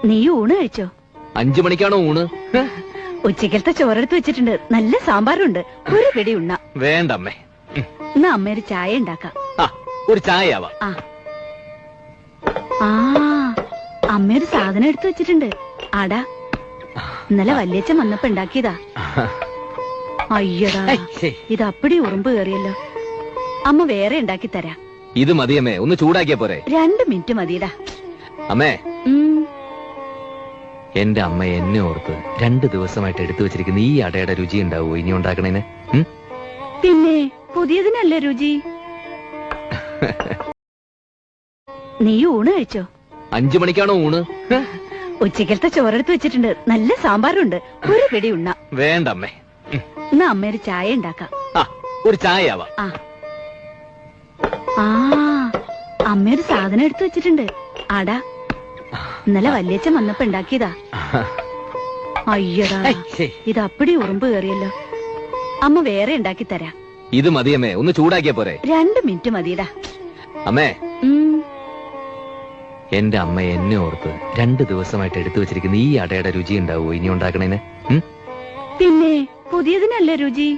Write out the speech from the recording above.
നീ ഊണ് കഴിച്ചോ? 5 മണിക്കാണോ ഊണ്? ഉച്ചക്കലത്തെ ചോറെടുത്ത് വെച്ചിട്ടുണ്ട്. നല്ല സാമ്പാറുണ്ട്. ഒരു പിടി ഉണ്ണ. വേണ്ട അമ്മേ. എന്നാ അമ്മ ഒരു ചായ ഉണ്ടാക്കാം. ഒരു ചായ ആവാം. അമ്മയൊരു സാധനം എടുത്തു വെച്ചിട്ടുണ്ട്. ആടാ, ഇന്നലെ വല്യച്ഛൻ വന്നപ്പോ ഉണ്ടാക്കിയതാ. അയ്യടാ, ഇത് അപ്പടി ഉറുമ്പ് കയറിയല്ലോ. അമ്മ വേറെ ഉണ്ടാക്കി തരാം. ഇത് മതിയമ്മേ, ഒന്ന് ചൂടാക്കിയാ പോരെ? 2 മിനിറ്റ് മതിയടാ. അമ്മേ, എന്റെ അമ്മ എന്നെ ഓർത്ത് 2 ദിവസമായിട്ട് എടുത്തു വെച്ചിരിക്കുന്ന ഈ അടയുടെ രുചി ഉണ്ടാവോ ഇനി ഉണ്ടാക്കണേന്? പിന്നെ പുതിയതിനല്ലേ രുചി. നീ ഊണ് കഴിച്ചോ? 5 മണിക്കാണോ ഊണ്? ഉച്ചക്കലത്തെ ചോറെടുത്ത് വെച്ചിട്ടുണ്ട്. നല്ല സാമ്പാറുണ്ട്. ഒരു പിടി ഉണ്ണ. വേണ്ട അമ്മേ. എന്നാ അമ്മ ഒരു ചായ ഉണ്ടാക്കാം. ഒരു ചായ ആവാം. അമ്മയൊരു സാധനം എടുത്തു വെച്ചിട്ടുണ്ട്. ആടാ, ഇന്നലെ വല്യച്ഛൻ വന്നപ്പോ ഉണ്ടാക്കിയതാ. അയ്യടാ, ഇത് അപ്പടി ഉറുമ്പ് കയറിയല്ലോ. അമ്മ വേറെ ഉണ്ടാക്കി തരാം. ഇത് മതിയമ്മേ, ഒന്ന് ചൂടാക്കിയാ പോരെ? 2 മിനിറ്റ് മതിയടാ. അമ്മേ, എന്റെ അമ്മ എന്നെ ഓർത്ത് 2 ദിവസമായിട്ട് എടുത്തു വെച്ചിരിക്കുന്ന ഈ അടയുടെ രുചി ഉണ്ടാവോ ഇനി ഉണ്ടാക്കണേന്? പിന്നെ പുതിയതിനല്ലേ രുചി.